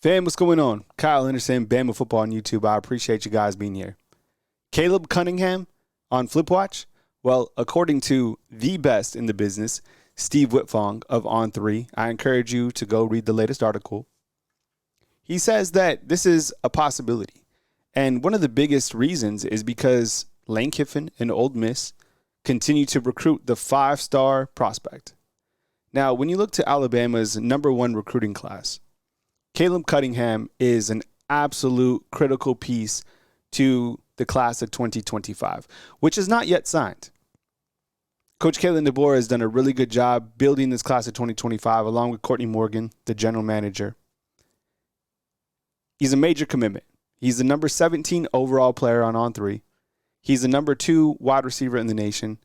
Fam, what's going on? Kyle Henderson, Bama Football on YouTube. I appreciate you guys being here. Caleb Cunningham on FlipWatch? Well, according to the best in the business, Steve Whitfong of On3, I encourage you to go read the latest article. He says that this is a possibility. And one of the biggest reasons is because Lane Kiffin and Ole Miss continue to recruit the 5-star prospect. Now, when you look to Alabama's #1 recruiting class, Caleb Cunningham is an absolute critical piece to the class of 2025, which is not yet signed. Coach Kalen DeBoer has done a really good job building this class of 2025 along with Courtney Morgan, the general manager. He's a major commitment. He's the number 17 overall player on On3. He's the number 2 wide receiver in the nation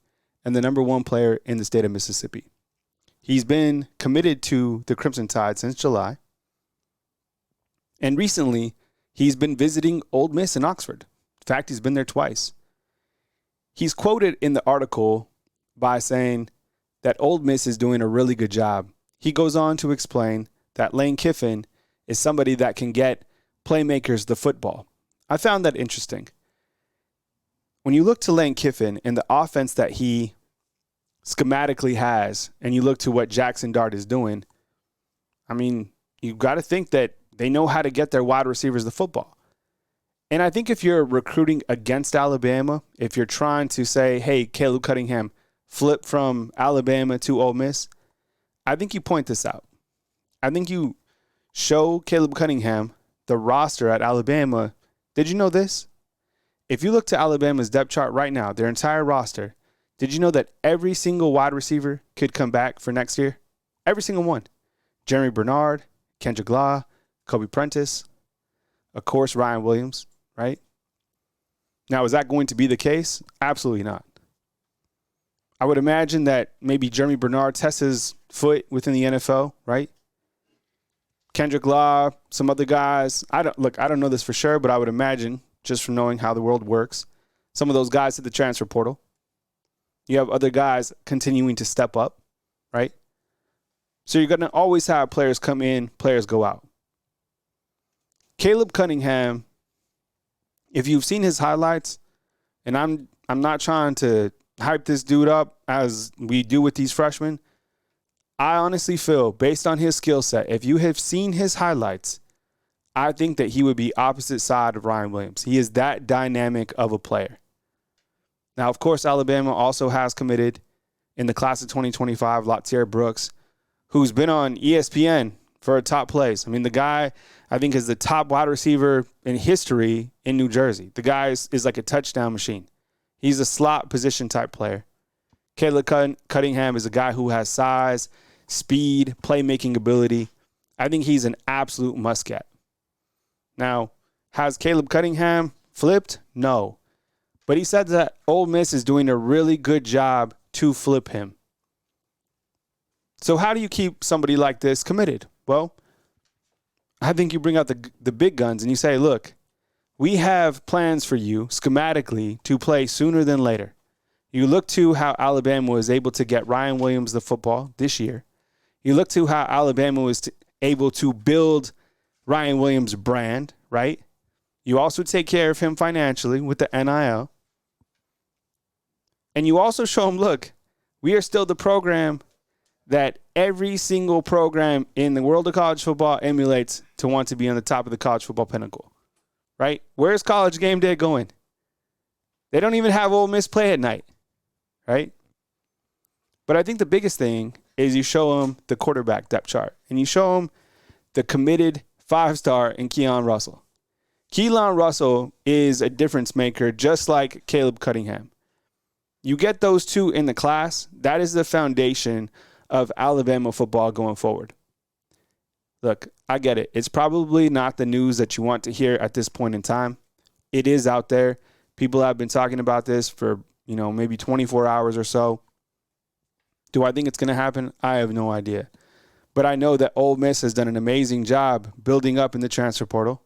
and the number 1 player in the state of Mississippi. He's been committed to the Crimson Tide since July. And recently, he's been visiting Ole Miss in Oxford. In fact, he's been there twice. He's quoted in the article by saying that Ole Miss is doing a really good job. He goes on to explain that Lane Kiffin is somebody that can get playmakers the football. I found that interesting. When you look to Lane Kiffin and the offense that he schematically has, and you look to what Jackson Dart is doing, I mean, you've got to think that they know how to get their wide receivers the football. And I think if you're recruiting against Alabama, if you're trying to say, hey, Caleb Cunningham, flip from Alabama to Ole Miss, I think you point this out. I think you show Caleb Cunningham the roster at Alabama. Did you know this? If you look to Alabama's depth chart right now, their entire roster, did you know that every single wide receiver could come back for next year? Every single one. Jeremy Bernard, Kendrick Law, Kobe Prentice, of course, Ryan Williams, right? Now, is that going to be the case? Absolutely not. I would imagine that maybe Jeremy Bernard tests his foot within the NFL, right? Kendrick Law, some other guys. I don't know this for sure, but I would imagine, just from knowing how the world works, some of those guys hit the transfer portal. You have other guys continuing to step up, right? So you're going to always have players come in, players go out. Caleb Cunningham, if you've seen his highlights, and I'm not trying to hype this dude up as we do with these freshmen, I honestly feel, based on his skill set, if you have seen his highlights, I think that he would be opposite side of Ryan Williams. He is that dynamic of a player. Now, of course, Alabama also has committed in the class of 2025, Latair Brooks, who's been on ESPN for a top place. I mean, the guy, I think, is the top wide receiver in history in New Jersey. The guy is like a touchdown machine. He's a slot position type player. Caleb Cunningham is a guy who has size, speed, playmaking ability. I think he's an absolute must-get. Now, has Caleb Cunningham flipped? No. But he said that Ole Miss is doing a really good job to flip him. So how do you keep somebody like this committed? Well, I think you bring out the big guns and you say, look, we have plans for you schematically to play sooner than later. You look to how Alabama was able to get Ryan Williams the football this year. You look to how Alabama was able to build Ryan Williams' brand, right? You also take care of him financially with the NIL. And you also show him, look, we are still the program that every single program in the world of college football emulates to want to be on the top of the college football pinnacle, right? Where's College Game Day going? They don't even have Ole Miss play at night, right? But I think the biggest thing is you show them the quarterback depth chart, and you show them the committed 5-star in Keon Russell. Keon Russell is a difference maker, just like Caleb Cunningham. You get those two in the class, that is the foundation of Alabama football going forward. Look, I get it. It's probably not the news that you want to hear at this point in time. It is out there. People have been talking about this for, maybe 24 hours or so. Do I think it's going to happen? I have no idea. But I know that Ole Miss has done an amazing job building up in the transfer portal.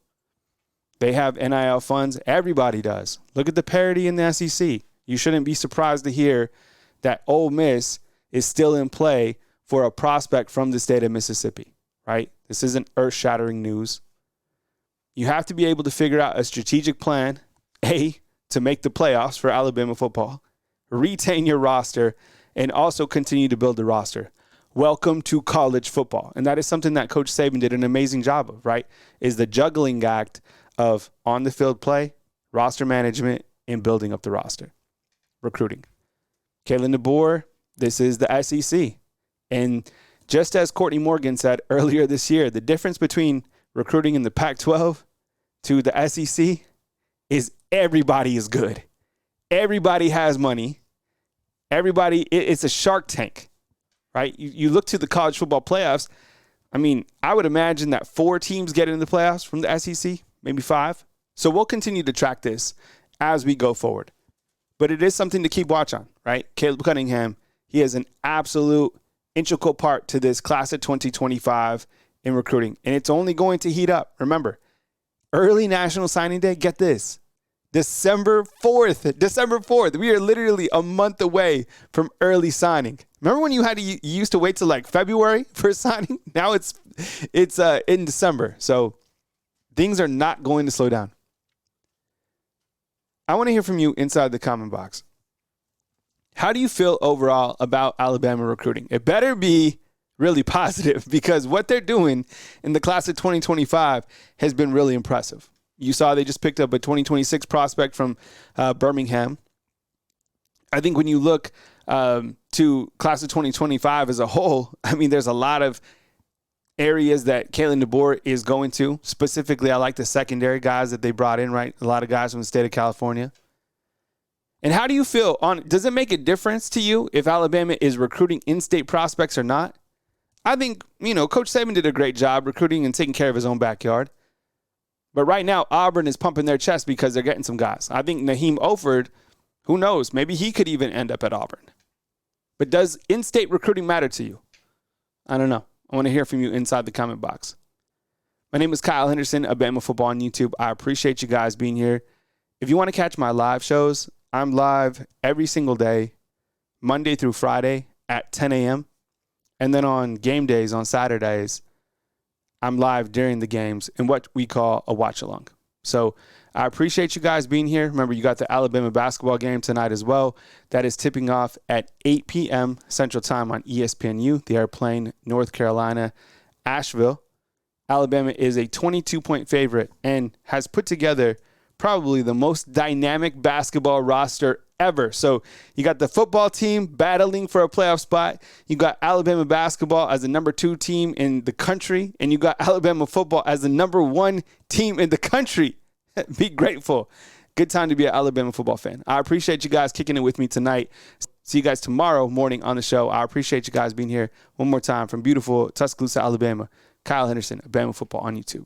They have NIL funds. Everybody does. Look at the parity in the SEC. You shouldn't be surprised to hear that Ole Miss is still in play for a prospect from the state of Mississippi, right? This isn't earth-shattering news. You have to be able to figure out a strategic plan, A, to make the playoffs for Alabama football, retain your roster, and also continue to build the roster. Welcome to college football. And that is something that Coach Saban did an amazing job of, right? Is the juggling act of on-the-field play, roster management, and building up the roster. Recruiting. Kalen DeBoer, this is the SEC. And just as Courtney Morgan said earlier this year, the difference between recruiting in the Pac-12 to the SEC is everybody is good. Everybody has money. Everybody, it's a Shark Tank, right? You look to the college football playoffs. I mean, I would imagine that 4 teams get into the playoffs from the SEC, maybe 5. So we'll continue to track this as we go forward. But it is something to keep watch on, right? Caleb Cunningham, he is an absolute integral part to this class of 2025 in recruiting. And it's only going to heat up. Remember, early National Signing Day, get this, December 4th. We are literally a month away from early signing. Remember when you used to wait till like February for signing? Now it's in December. So things are not going to slow down. I want to hear from you inside the comment box. How do you feel overall about Alabama recruiting? It better be really positive because what they're doing in the class of 2025 has been really impressive. You saw they just picked up a 2026 prospect from Birmingham. I think when you look to class of 2025 as a whole, I mean, there's a lot of areas that Kalen DeBoer is going to. Specifically, I like the secondary guys that they brought in, right? A lot of guys from the state of California. And how do you feel does it make a difference to you if Alabama is recruiting in-state prospects or not? I think, Coach Saban did a great job recruiting and taking care of his own backyard. But right now, Auburn is pumping their chest because they're getting some guys. I think Naheem Oford, who knows, maybe he could even end up at Auburn. But does in-state recruiting matter to you? I don't know. I want to hear from you inside the comment box. My name is Kyle Henderson of Bama Football on YouTube. I appreciate you guys being here. If you want to catch my live shows, I'm live every single day, Monday through Friday at 10 a.m. And then on game days, on Saturdays, I'm live during the games in what we call a watch-along. So I appreciate you guys being here. Remember, you got the Alabama basketball game tonight as well. That is tipping off at 8 p.m. Central Time on ESPNU. They are playing North Carolina, Asheville. Alabama is a 22-point favorite and has put together probably the most dynamic basketball roster ever. So you got the football team battling for a playoff spot. You got Alabama basketball as the number 2 team in the country. And you got Alabama football as the number 1 team in the country. Be grateful. Good time to be an Alabama football fan. I appreciate you guys kicking it with me tonight. See you guys tomorrow morning on the show. I appreciate you guys being here one more time from beautiful Tuscaloosa, Alabama. Kyle Henderson, Bama Football on YouTube.